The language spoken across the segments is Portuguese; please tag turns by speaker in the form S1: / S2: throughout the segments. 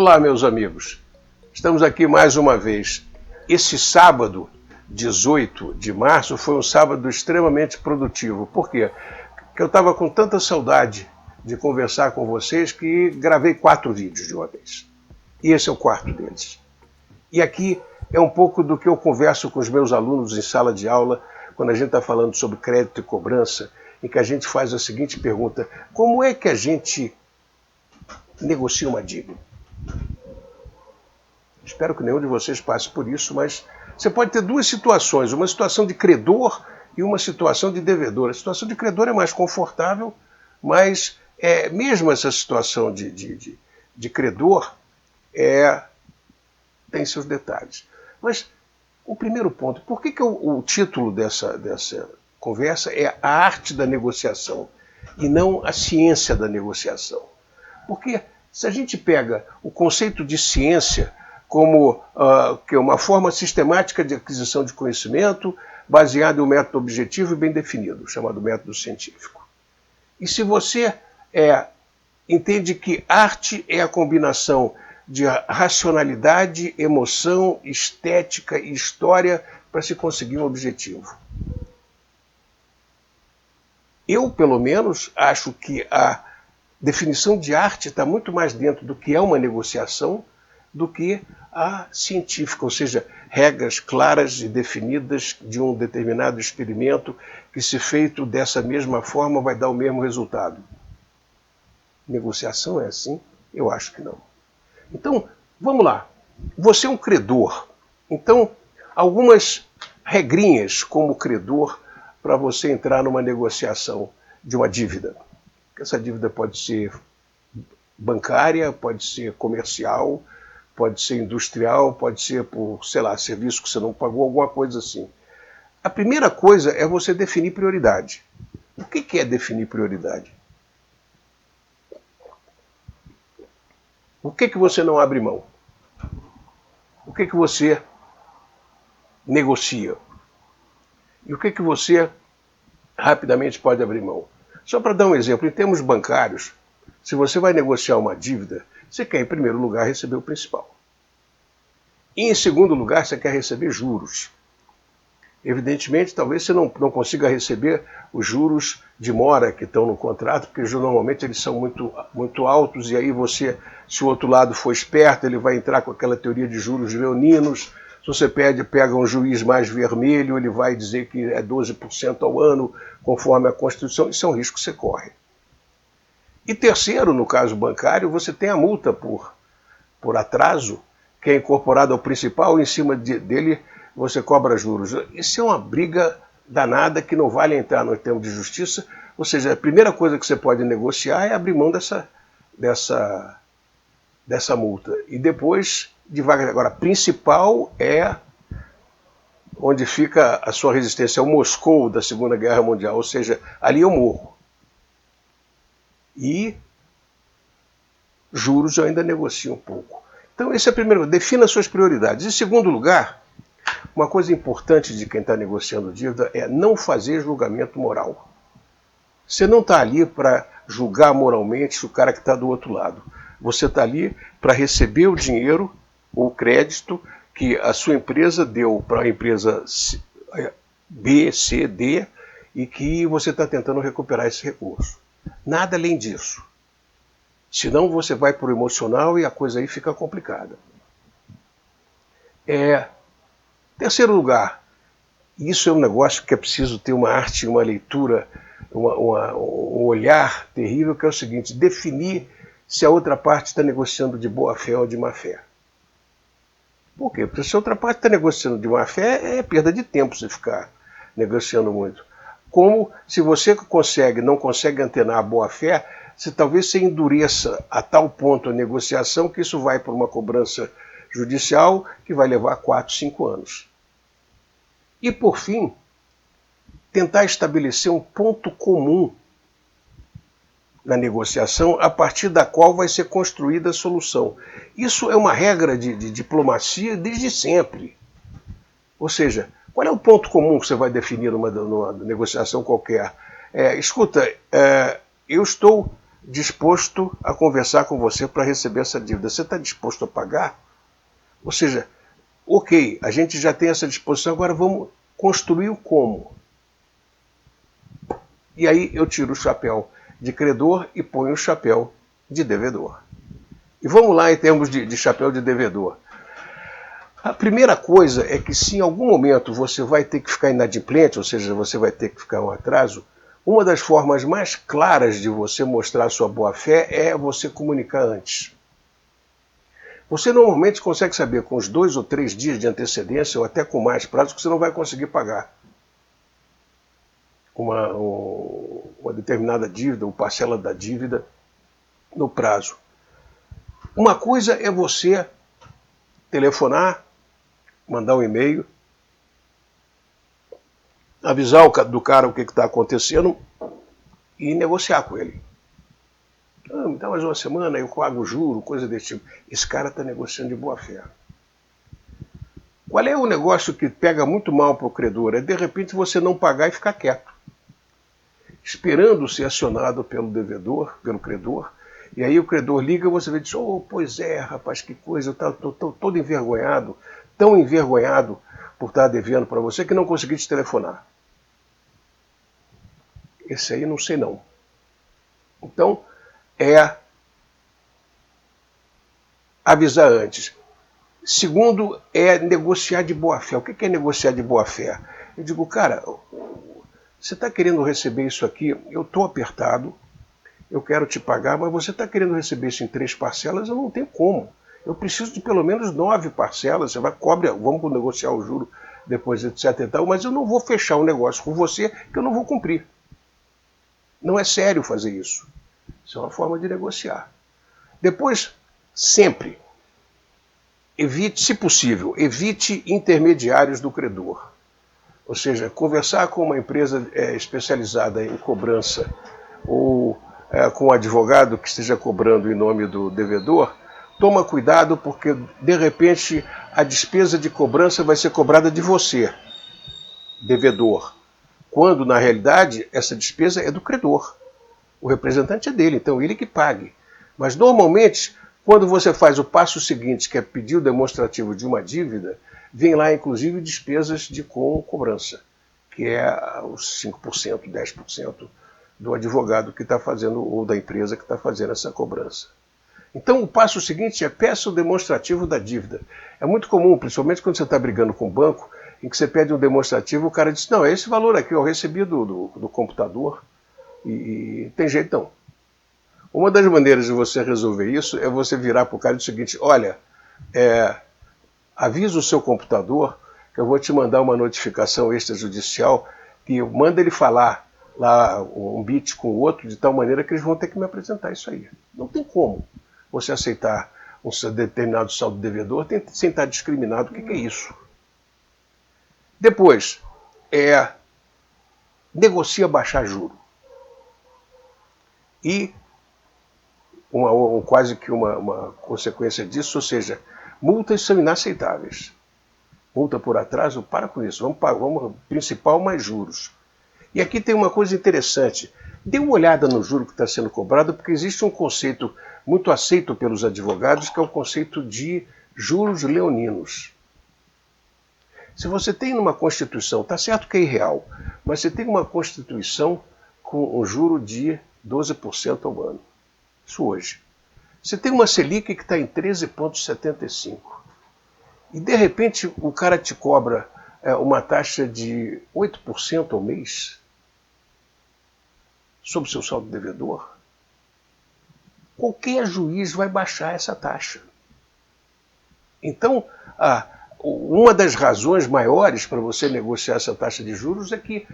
S1: Olá, meus amigos. Estamos aqui mais uma vez. Esse sábado, 18 de março, foi um sábado extremamente produtivo. Por quê? Porque eu estava com tanta saudade de conversar com vocês que gravei 4 vídeos de uma vez. E esse é o quarto deles. E aqui é um pouco do que eu converso com os meus alunos em sala de aula, quando a gente está falando sobre crédito e cobrança, em que a gente faz a seguinte pergunta: como é que a gente negocia uma dívida? Espero que nenhum de vocês passe por isso, mas você pode ter duas situações, uma situação de credor e uma situação de devedor. A situação de credor é mais confortável, mas mesmo essa situação de credor tem seus detalhes. Mas o primeiro ponto, por que o título dessa conversa é a arte da negociação e não a ciência da negociação? Porque se a gente pega o conceito de ciência como que é uma forma sistemática de aquisição de conhecimento baseada em um método objetivo e bem definido, chamado método científico. E se você entende que arte é a combinação de racionalidade, emoção, estética e história para se conseguir um objetivo. Eu, pelo menos, acho que a definição de arte está muito mais dentro do que é uma negociação do que a científica, ou seja, regras claras e definidas de um determinado experimento que, se feito dessa mesma forma, vai dar o mesmo resultado. Negociação é assim? Eu acho que não. Então, vamos lá. Você é um credor. Então, algumas regrinhas como credor para você entrar numa negociação de uma dívida. Essa dívida pode ser bancária, pode ser comercial, pode ser industrial, pode ser por, sei lá, serviço que você não pagou, alguma coisa assim. A primeira coisa é você definir prioridade. O que é definir prioridade? O que você não abre mão? O que você negocia? E o que você rapidamente pode abrir mão? Só para dar um exemplo, em termos bancários, se você vai negociar uma dívida, você quer, em primeiro lugar, receber o principal. E, em segundo lugar, você quer receber juros. Evidentemente, talvez você não consiga receber os juros de mora que estão no contrato, porque normalmente eles são muito altos, e aí você, se o outro lado for esperto, ele vai entrar com aquela teoria de juros leoninos. Se você pega um juiz mais vermelho, ele vai dizer que é 12% ao ano, conforme a Constituição. Isso é um risco que você corre. E terceiro, no caso bancário, você tem a multa por atraso, que é incorporada ao principal, e em cima dele você cobra juros. Isso é uma briga danada que não vale entrar no termo de justiça. Ou seja, a primeira coisa que você pode negociar é abrir mão dessa multa. E depois, devagar. Agora, principal é onde fica a sua resistência, é o Moscou da Segunda Guerra Mundial. Ou seja, ali eu morro. E juros eu ainda negocio um pouco. Então, esse é o primeiro. Defina suas prioridades. Em segundo lugar, uma coisa importante de quem está negociando dívida é não fazer julgamento moral. Você não está ali para julgar moralmente o cara que está do outro lado. Você está ali para receber o dinheiro ou o crédito que a sua empresa deu para a empresa B, C, D, e que você está tentando recuperar esse recurso. Nada além disso. Senão você vai para o emocional e a coisa aí fica complicada. Terceiro lugar, isso é um negócio que é preciso ter uma arte, uma leitura, um olhar terrível, que é o seguinte: definir se a outra parte está negociando de boa fé ou de má fé. Por quê? Porque se a outra parte está negociando de má fé, é perda de tempo você ficar negociando muito. Como se você não consegue antenar a boa fé, talvez você endureça a tal ponto a negociação que isso vai para uma cobrança judicial que vai levar 4, 5 anos. E, por fim, tentar estabelecer um ponto comum na negociação a partir da qual vai ser construída a solução. Isso é uma regra de diplomacia desde sempre. Ou seja, qual é o ponto comum que você vai definir numa negociação qualquer? Escuta, eu estou disposto a conversar com você para receber essa dívida. Você está disposto a pagar? Ou seja, ok, a gente já tem essa disposição, agora vamos construir o como. E aí eu tiro o chapéu de credor e ponho o chapéu de devedor. E vamos lá em termos de chapéu de devedor. A primeira coisa é que se em algum momento você vai ter que ficar inadimplente, ou seja, você vai ter que ficar um atraso, uma das formas mais claras de você mostrar a sua boa-fé é você comunicar antes. Você normalmente consegue saber com os 2 ou 3 dias de antecedência, ou até com mais prazo, que você não vai conseguir pagar uma determinada dívida ou parcela da dívida no prazo. Uma coisa é você telefonar, mandar um e-mail, avisar do cara o que está acontecendo e negociar com ele. Me dá mais uma semana, eu pago o juro, coisa desse tipo. Esse cara está negociando de boa fé. Qual é o negócio que pega muito mal para o credor? É de repente você não pagar e ficar quieto, esperando ser acionado pelo devedor, pelo credor, e aí o credor liga e você vê e diz, pois é, rapaz, que coisa, eu estou todo envergonhado, tão envergonhado por estar devendo para você que não consegui te telefonar. Esse aí não sei não. Então, é avisar antes. Segundo, é negociar de boa fé. O que é negociar de boa fé? Eu digo, cara, você está querendo receber isso aqui, eu estou apertado, eu quero te pagar, mas você está querendo receber isso em 3 parcelas, eu não tenho como. Eu preciso de pelo menos 9 parcelas, você vai cobrar, vamos negociar o juro depois, etc. e tal, mas eu não vou fechar um negócio com você que eu não vou cumprir. Não é sério fazer isso. Isso é uma forma de negociar. Depois, sempre, evite, se possível, evite intermediários do credor. Ou seja, conversar com uma empresa especializada em cobrança ou com um advogado que esteja cobrando em nome do devedor, toma cuidado porque, de repente, a despesa de cobrança vai ser cobrada de você, devedor, quando, na realidade, essa despesa é do credor. O representante é dele, então ele que pague. Mas, normalmente, quando você faz o passo seguinte, que é pedir o demonstrativo de uma dívida, vem lá, inclusive, despesas com cobrança, que é os 5%, 10% do advogado que está fazendo, ou da empresa que está fazendo essa cobrança. Então, o passo seguinte é peça o demonstrativo da dívida. É muito comum, principalmente quando você está brigando com o banco, em que você pede um demonstrativo, o cara diz, não, é esse valor aqui, eu recebi do computador, e tem jeito não. Uma das maneiras de você resolver isso é você virar para o cara e dizer o seguinte, olha, avisa o seu computador que eu vou te mandar uma notificação extrajudicial que manda ele falar lá um bit com o outro de tal maneira que eles vão ter que me apresentar isso aí. Não tem como você aceitar um determinado saldo devedor sem estar discriminado. O que é isso? Depois, negocia baixar juro. E quase que uma consequência disso, ou seja, multas são inaceitáveis. Multa por atraso, para com isso. Vamos principal mais juros. E aqui tem uma coisa interessante. Dê uma olhada no juro que está sendo cobrado, porque existe um conceito muito aceito pelos advogados, que é o conceito de juros leoninos. Se você tem uma Constituição, está certo que é irreal, mas você tem uma Constituição com um juro de 12% ao ano. Isso hoje. Você tem uma Selic que está em 13,75%. E, de repente, o cara te cobra uma taxa de 8% ao mês sobre o seu saldo devedor. Qualquer juiz vai baixar essa taxa. Então, uma das razões maiores para você negociar essa taxa de juros é que,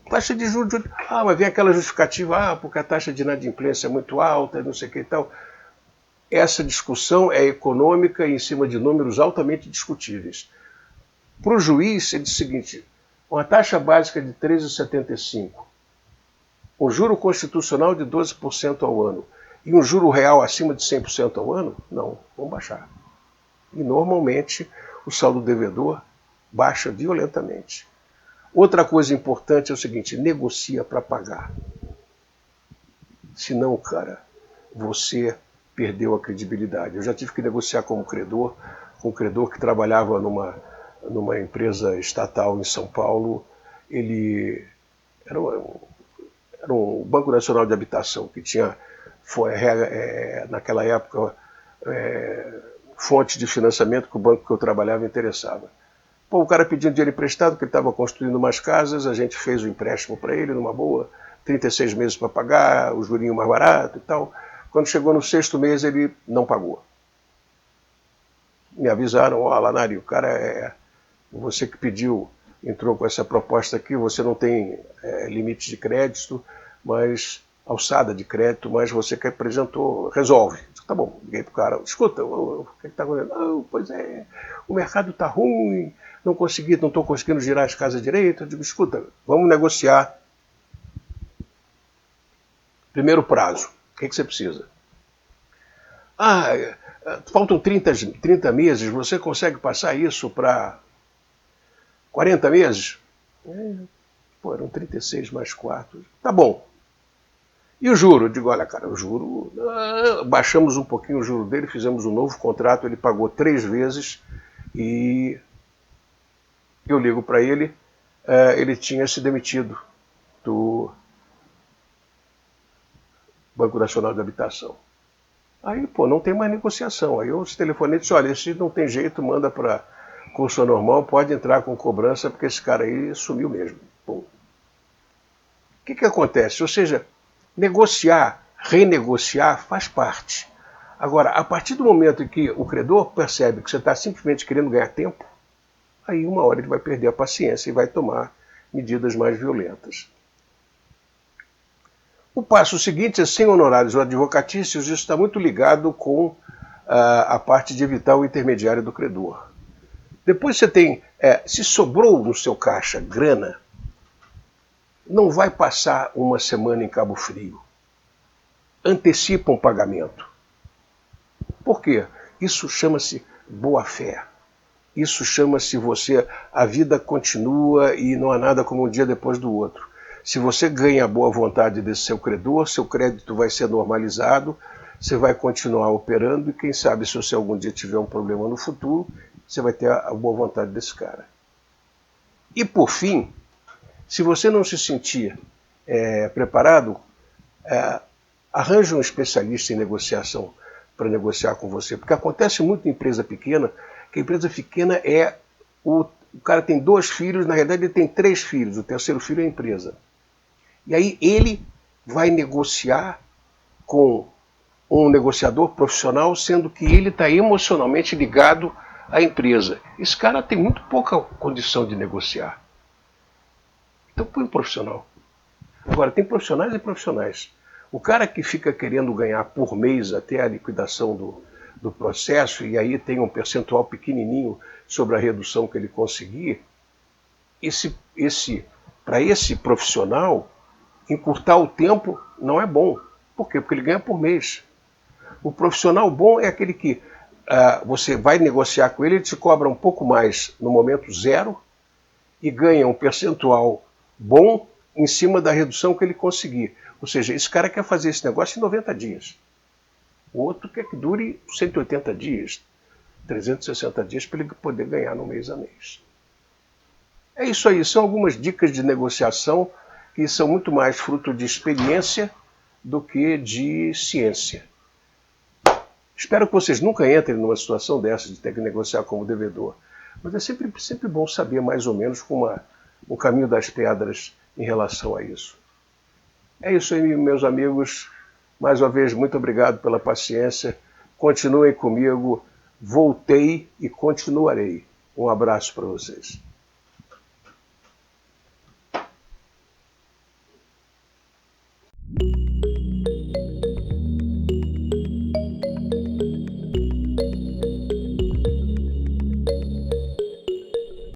S1: taxa de juros, mas vem aquela justificativa, porque a taxa de inadimplência é muito alta, não sei o que e tal. Essa discussão é econômica e em cima de números altamente discutíveis. Para o juiz, ele diz o seguinte, uma taxa básica de 13,75%, um juro constitucional de 12% ao ano e um juro real acima de 100% ao ano, não, vamos baixar. E normalmente o saldo devedor baixa violentamente. Outra coisa importante é o seguinte, negocia para pagar. Senão, cara, você perdeu a credibilidade. Eu já tive que negociar com um credor que trabalhava numa empresa estatal em São Paulo. Ele era um Banco Nacional de Habitação, que tinha, naquela época, fonte de financiamento que o banco que eu trabalhava interessava. Pô, o cara pedindo dinheiro emprestado, porque ele estava construindo umas casas, a gente fez o empréstimo para ele, numa boa, 36 meses para pagar, o jurinho mais barato e tal. Quando chegou no 6º mês, ele não pagou. Me avisaram, ó, Lanari, o cara você que pediu, entrou com essa proposta aqui, você não tem limite de crédito, alçada de crédito, mas você que apresentou, resolve. Tá bom, liguei pro cara, escuta, o que está acontecendo? Não, pois é, o mercado está ruim, não estou conseguindo girar as casas direito. Eu digo, escuta, vamos negociar. Primeiro prazo, o que você precisa? Faltam 30 meses, você consegue passar isso para 40 meses? Pô, eram 36 mais 4. Tá bom. E o juro? Eu digo, olha, cara, o juro... baixamos um pouquinho o juro dele, fizemos um novo contrato, ele pagou 3 vezes e eu ligo para ele, ele tinha se demitido do Banco Nacional de Habitação. Aí, pô, não tem mais negociação. Aí eu telefonei e disse, olha, esse não tem jeito, manda para curso normal, pode entrar com cobrança, porque esse cara aí sumiu mesmo. Pô. O que acontece? Ou seja, negociar, renegociar faz parte. Agora, a partir do momento em que o credor percebe que você está simplesmente querendo ganhar tempo, aí uma hora ele vai perder a paciência e vai tomar medidas mais violentas. O passo seguinte é, sem honorários ou advocatícios, isso está muito ligado com a parte de evitar o intermediário do credor. Depois você tem, se sobrou no seu caixa grana, não vai passar uma semana em Cabo Frio. Antecipa um pagamento. Por quê? Isso chama-se boa-fé. Isso chama-se a vida continua e não há nada como um dia depois do outro. Se você ganha a boa vontade desse seu credor, seu crédito vai ser normalizado, você vai continuar operando e quem sabe se você algum dia tiver um problema no futuro, você vai ter a boa vontade desse cara. E por fim, se você não se sentir preparado, arranje um especialista em negociação para negociar com você. Porque acontece muito em empresa pequena, que a empresa pequena o cara tem 2 filhos, na realidade ele tem 3 filhos, o 3º filho é a empresa. E aí ele vai negociar com um negociador profissional, sendo que ele está emocionalmente ligado à empresa. Esse cara tem muito pouca condição de negociar. Então põe um profissional. Agora, tem profissionais e profissionais. O cara que fica querendo ganhar por mês até a liquidação do processo, e aí tem um percentual pequenininho sobre a redução que ele conseguir, para esse profissional, encurtar o tempo não é bom. Por quê? Porque ele ganha por mês. O profissional bom é aquele que você vai negociar com ele, ele te cobra um pouco mais no momento zero e ganha um percentual bom em cima da redução que ele conseguir. Ou seja, esse cara quer fazer esse negócio em 90 dias. O outro quer que dure 180 dias, 360 dias para ele poder ganhar no mês a mês. É isso aí, são algumas dicas de negociação que são muito mais fruto de experiência do que de ciência. Espero que vocês nunca entrem numa situação dessa de ter que negociar como devedor. Mas é sempre bom saber mais ou menos o caminho das pedras em relação a isso. É isso aí, meus amigos. Mais uma vez, muito obrigado pela paciência. Continuem comigo. Voltei e continuarei. Um abraço para vocês.